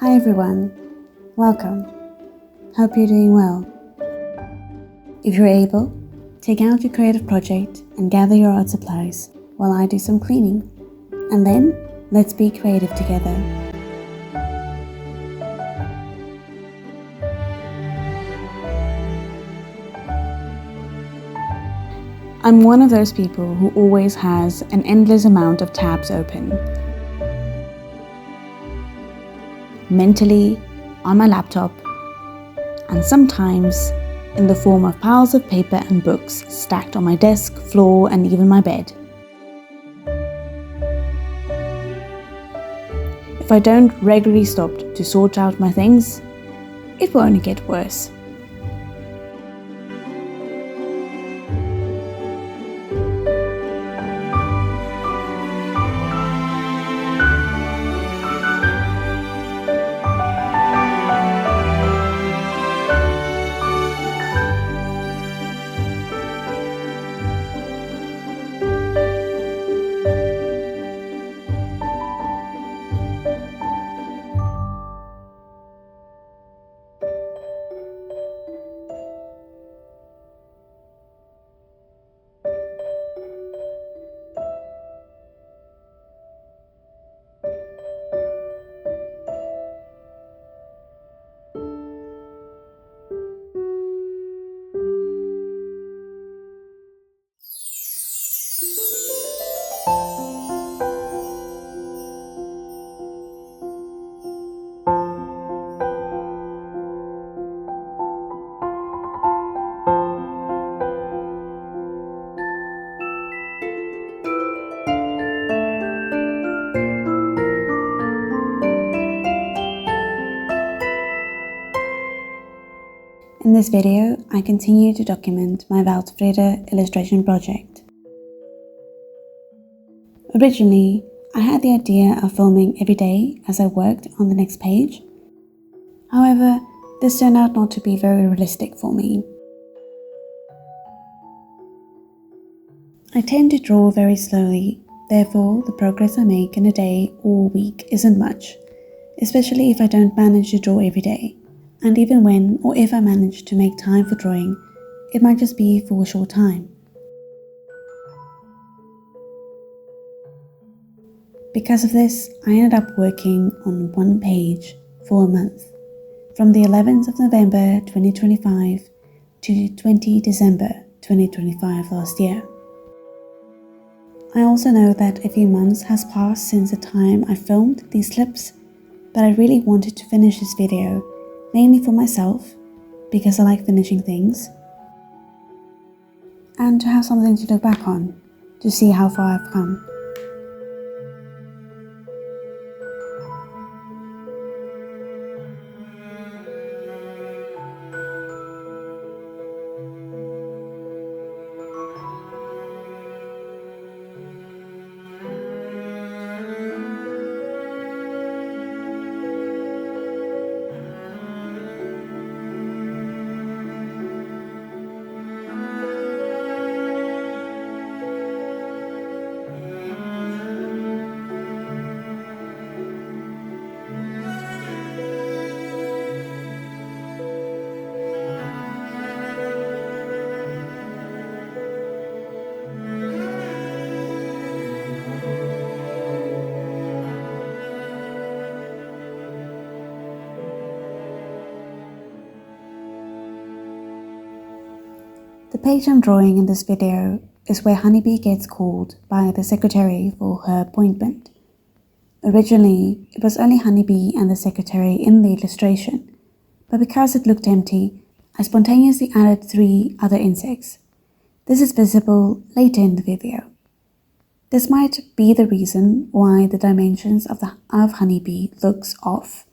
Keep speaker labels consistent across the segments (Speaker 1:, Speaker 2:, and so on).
Speaker 1: Hi everyone, welcome. Hope you're doing well. If you're able, take out your creative project and gather your art supplies while I do some cleaning. And then, let's be creative together. I'm one of those people who always has an endless amount of tabs open. Mentally, on my laptop, and sometimes in the form of piles of paper and books stacked on my desk, floor, and even my bed. If I don't regularly stop to sort out my things, it will only get worse. In this video, I continue to document my Weltevrede Illustration project. Originally, I had the idea of filming every day as I worked on the next page. However, this turned out not to be very realistic for me. I tend to draw very slowly, therefore the progress I make in a day or week isn't much, especially if I don't manage to draw every day. And even when or if I manage to make time for drawing, it might just be for a short time. Because of this, I ended up working on one page for a month, from the 11th of November 2025 to 20 December 2025 last year. I also know that a few months has passed since the time I filmed these clips, but I really wanted to finish this video, mainly for myself, because I like finishing things, and to have something to look back on, to see how far I've come. The page I'm drawing in this video is where Honeybee gets called by the secretary for her appointment. Originally, it was only Honeybee and the secretary in the illustration, but because it looked empty, I spontaneously added 3 other insects. This is visible later in the video. This might be the reason why the dimensions of Honeybee looks off.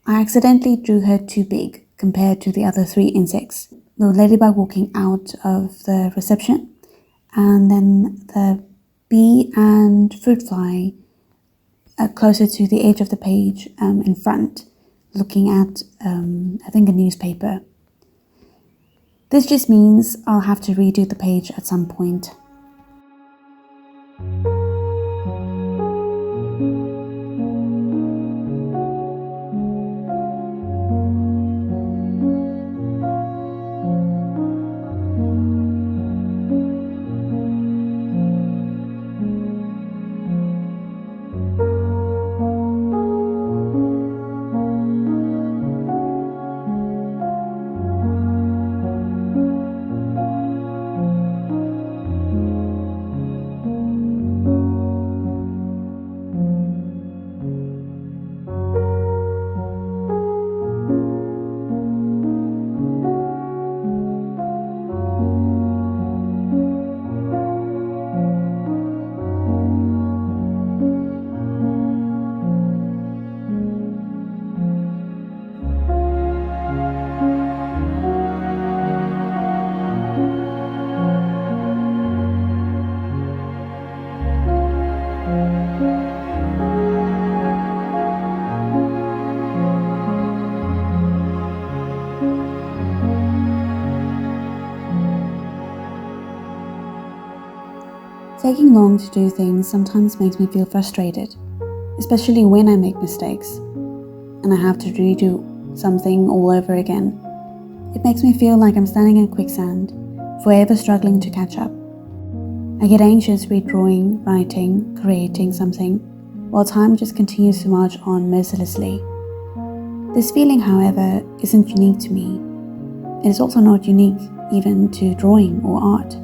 Speaker 1: I accidentally drew her too big compared to the other 3 insects. The ladybug walking out of the reception, and then the bee and fruit fly closer to the edge of the page in front, looking at, I think, a newspaper. This just means I'll have to redo the page at some point. Taking long to do things sometimes makes me feel frustrated, especially when I make mistakes and I have to redo something all over again. It makes me feel like I'm standing in quicksand, forever struggling to catch up. I get anxious redrawing, writing, creating something, while time just continues to march on mercilessly. This feeling, however, isn't unique to me. It is also not unique even to drawing or art.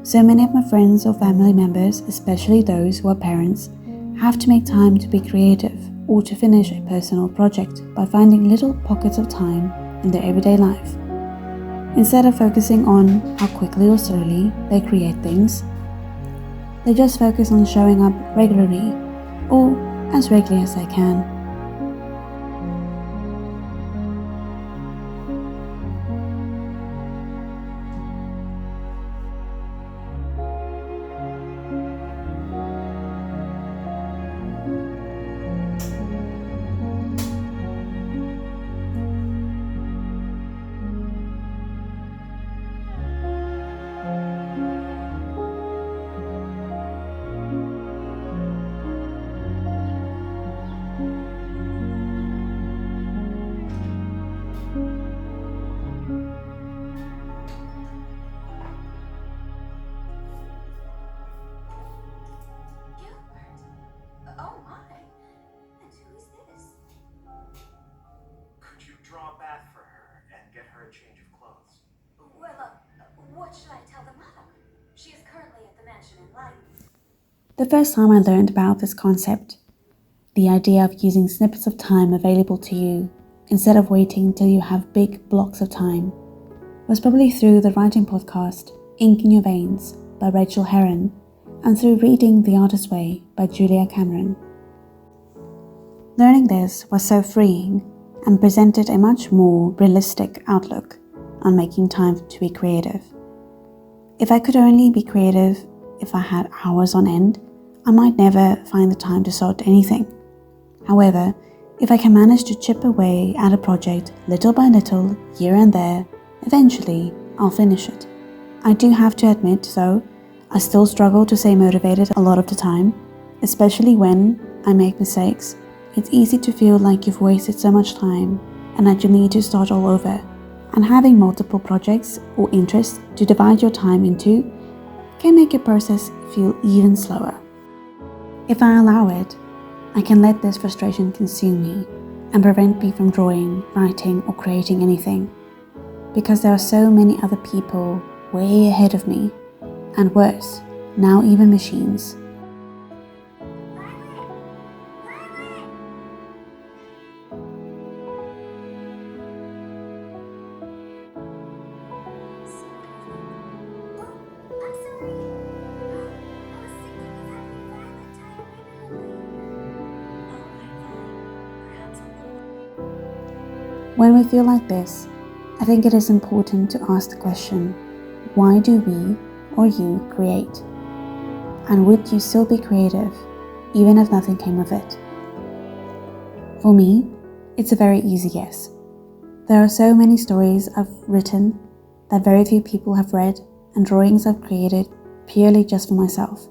Speaker 1: So many of my friends or family members, especially those who are parents, have to make time to be creative or to finish a personal project by finding little pockets of time in their everyday life. Instead of focusing on how quickly or slowly they create things, they just focus on showing up regularly or as regularly as they can.
Speaker 2: Oh my! And who is this?
Speaker 3: Could you draw a bath for her and get her a change of clothes?
Speaker 2: Well, what should I tell the mother? She is currently at the mansion in Light.
Speaker 1: The first time I learned about this concept, the idea of using snippets of time available to you instead of waiting till you have big blocks of time, was probably through the writing podcast Ink in Your Veins by Rachel Herron and through reading The Artist's Way by Julia Cameron. Learning this was so freeing and presented a much more realistic outlook on making time to be creative. If I could only be creative if I had hours on end, I might never find the time to start anything. However, if I can manage to chip away at a project little by little, here and there, eventually I'll finish it. I do have to admit, though, I still struggle to stay motivated a lot of the time, especially when I make mistakes. It's easy to feel like you've wasted so much time and that you need to start all over. And having multiple projects or interests to divide your time into can make your process feel even slower. If I allow it, I can let this frustration consume me and prevent me from drawing, writing, or creating anything. Because there are so many other people way ahead of me, and worse, now even machines. When we feel like this, I think it is important to ask the question, why do we or you create? And would you still be creative, even if nothing came of it? For me, it's a very easy yes. There are so many stories I've written that very few people have read and drawings I've created purely just for myself.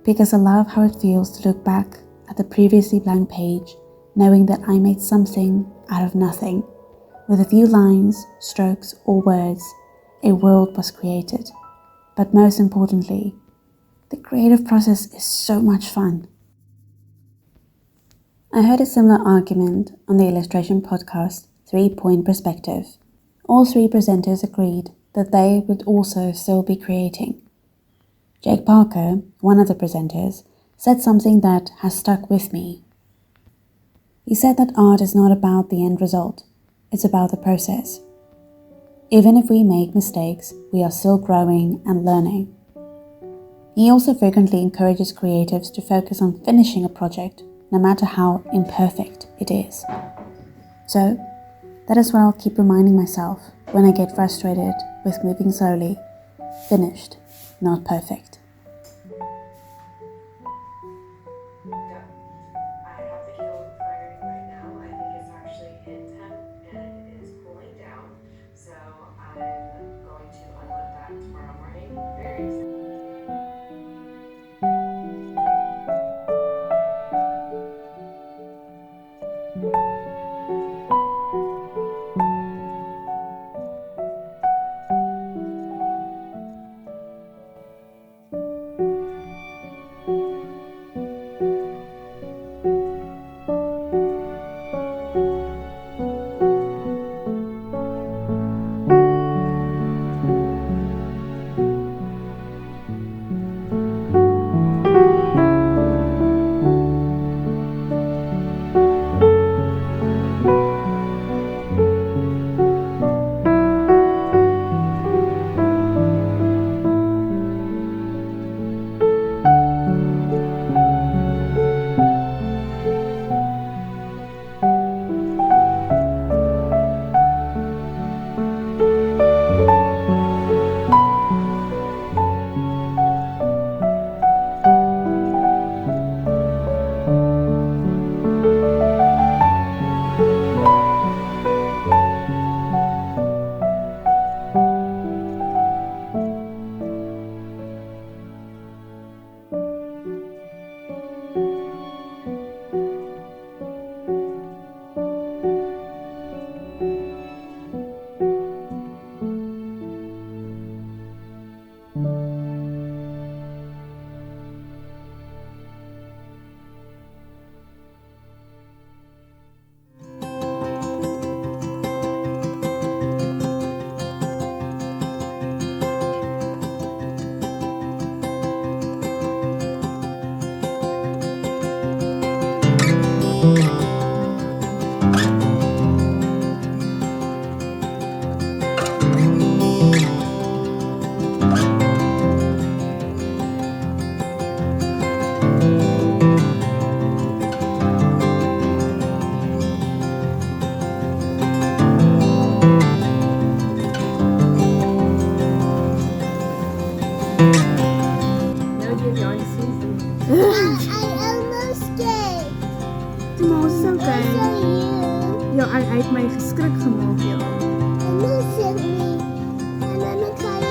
Speaker 1: Because I love how it feels to look back at the previously blank page, knowing that I made something out of nothing. With a few lines, strokes, or words, a world was created. But most importantly, the creative process is so much fun. I heard a similar argument on the illustration podcast 3-Point Perspective. All three presenters agreed that they would also still be creating. Jake Parker, one of the presenters, said something that has stuck with me. He said that art is not about the end result, it's about the process. Even if we make mistakes, we are still growing and learning. He also frequently encourages creatives to focus on finishing a project, no matter how imperfect it is. So, that is what I'll keep reminding myself when I get frustrated with moving slowly. Finished, not perfect.
Speaker 4: I have the kiln firing right now. I think it's actually hit temp and it is cooling down. So I'm going to unload that tomorrow morning. Very excited.
Speaker 5: Nou, die heb je al gezien.
Speaker 6: I almost gave.
Speaker 5: Maar is
Speaker 6: Also
Speaker 5: okay.
Speaker 6: you.
Speaker 5: Ja, hy het my geskrik gemaak, ja.
Speaker 6: And you sent me. And then the color.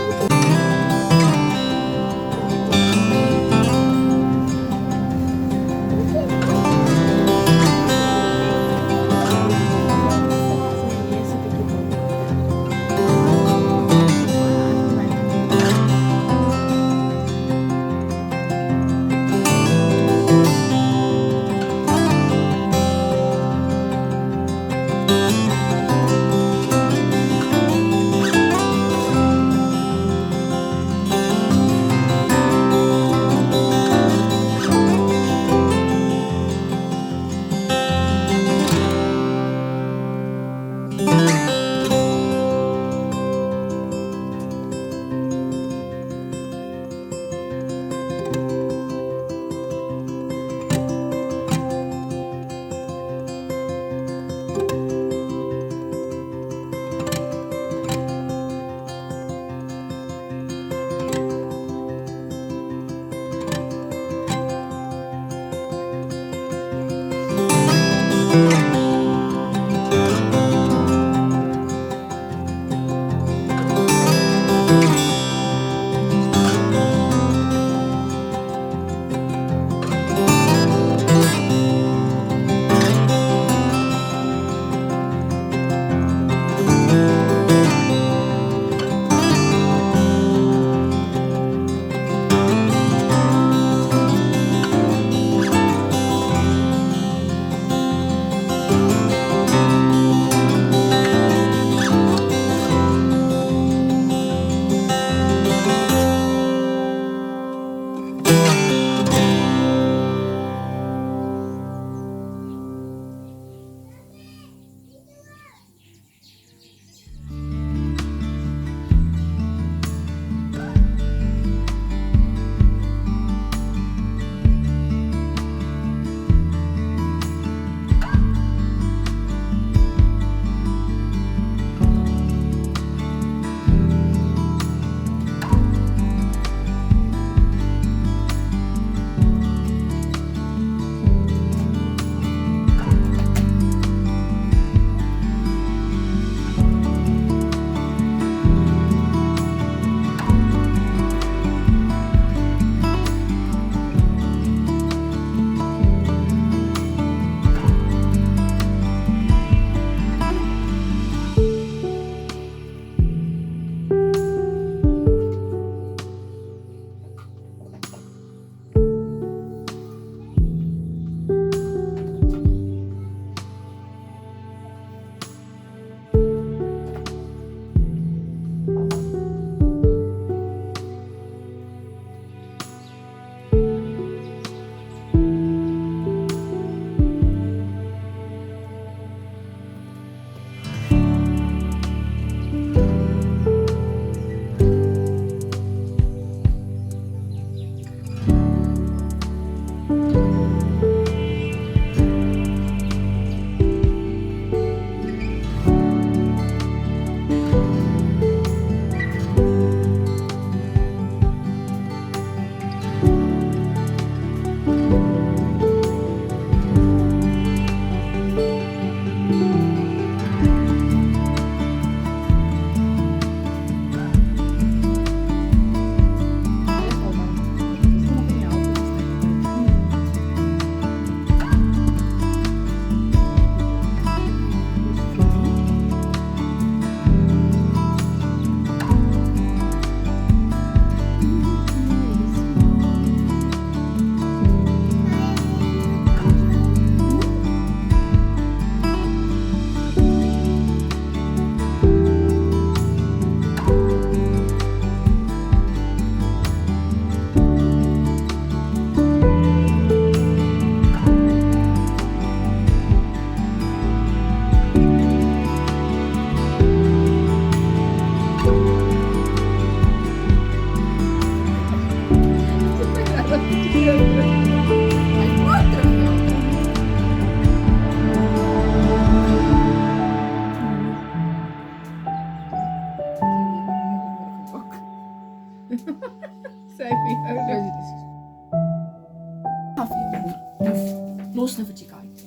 Speaker 5: Most never to guide.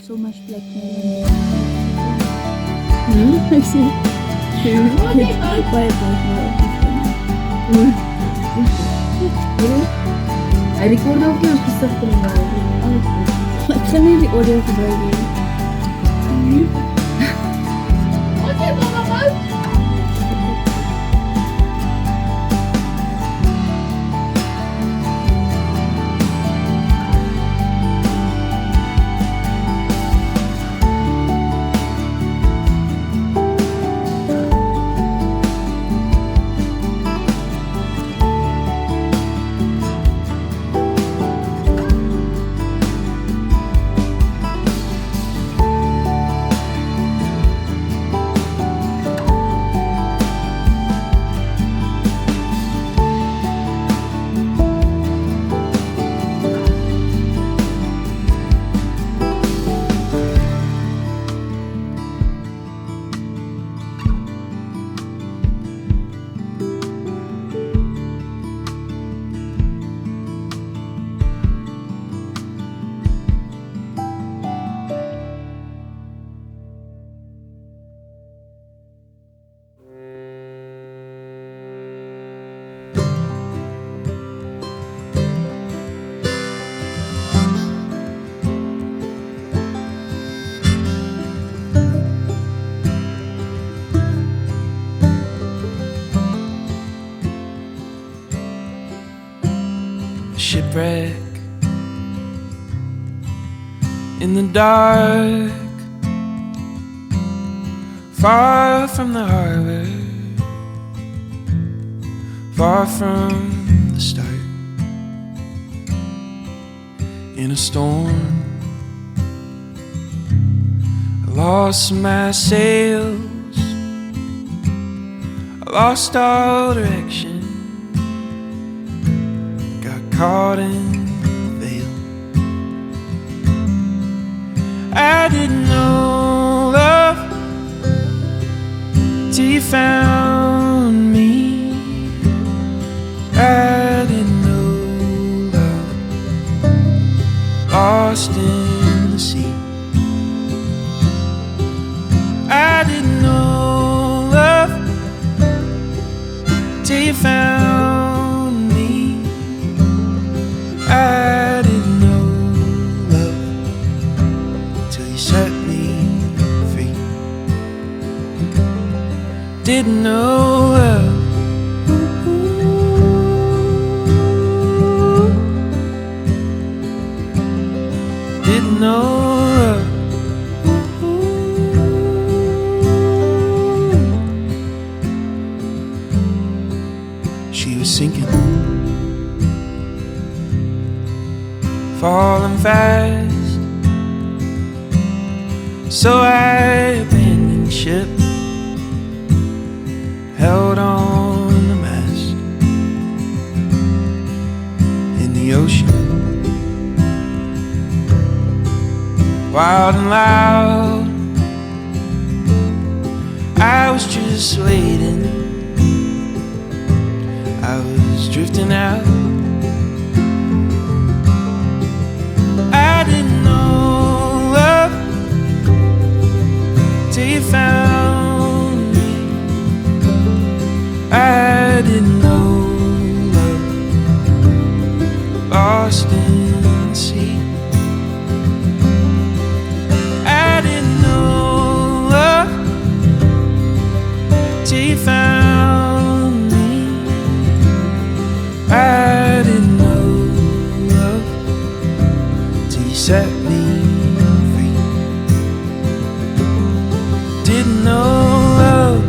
Speaker 1: So much blackmail.
Speaker 5: I see.
Speaker 1: Why blackmail?
Speaker 5: I record ook heel specifiek om
Speaker 1: Ik ga nu die audio gebruiken.
Speaker 5: Wat heb je allemaal uit?
Speaker 7: Shipwreck in the dark, far from the harbor, far from the start. In a storm, I lost my sails, I lost all direction, caught in the veil. I didn't know love till you found me. I didn't know love, lost in the sea. I didn't know love till you found me. I didn't know love till you set me free. Didn't know love. Didn't know love. She was sinking, falling fast, so I abandoned ship, held on the mast. In the ocean, wild and loud, I was just waiting, I was drifting out. I didn't know love till you found me. I didn't know love, lost in the sea. I didn't know love till you found me. I didn't know love till you set me free. Didn't know love.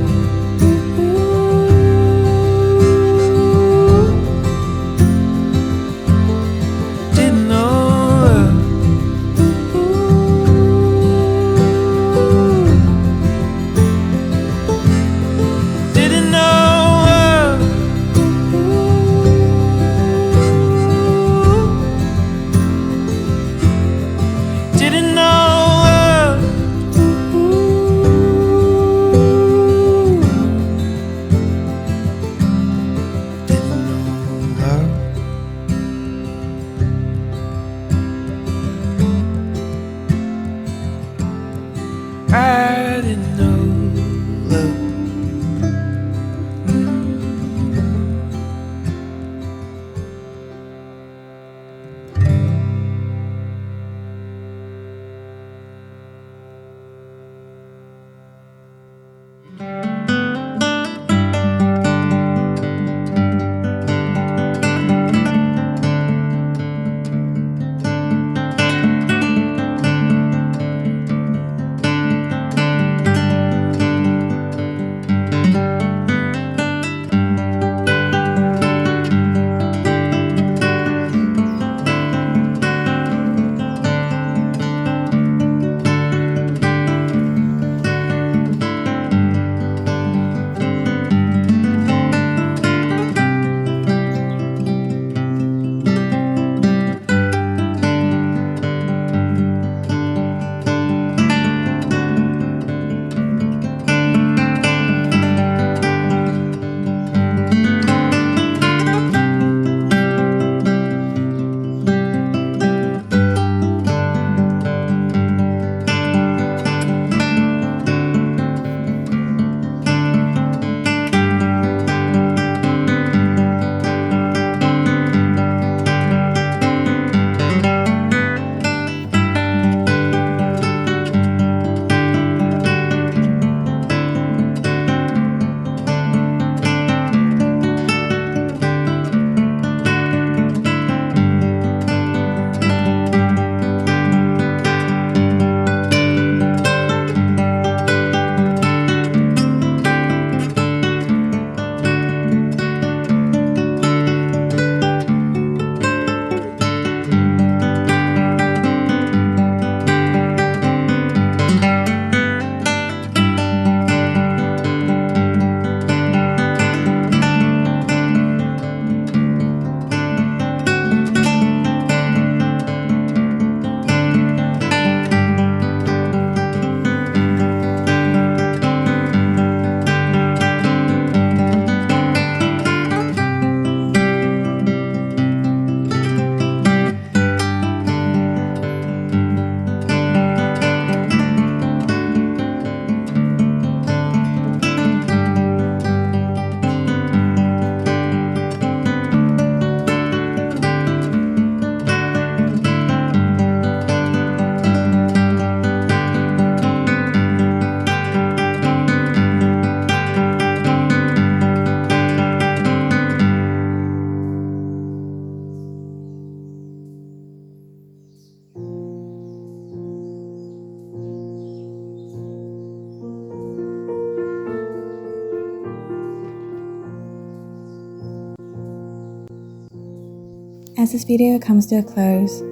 Speaker 1: As this video comes to a close,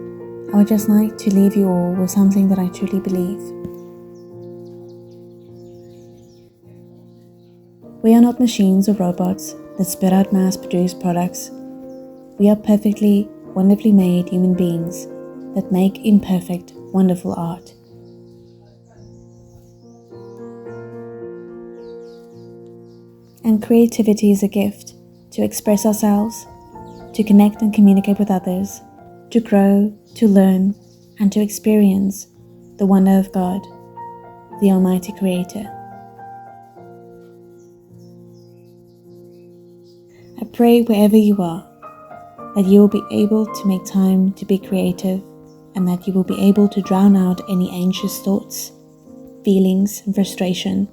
Speaker 1: I would just like to leave you all with something that I truly believe. We are not machines or robots that spit out mass-produced products. We are perfectly, wonderfully made human beings that make imperfect, wonderful art. And creativity is a gift to express ourselves, to connect and communicate with others, to grow, to learn, and to experience the wonder of God, the Almighty Creator. I pray wherever you are, that you will be able to make time to be creative, and that you will be able to drown out any anxious thoughts, feelings, and frustration,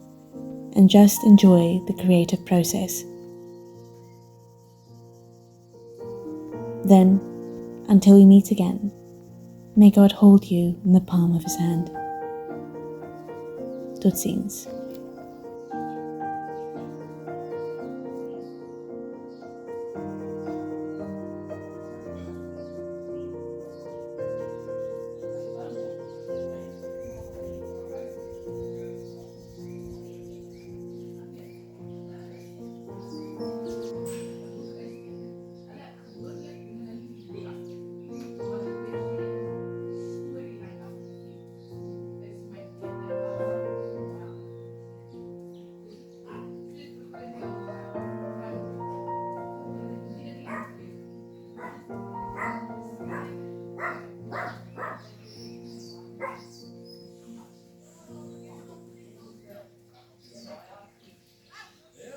Speaker 1: and just enjoy the creative process. Then, until we meet again, may God hold you in the palm of His hand. Tot ziens.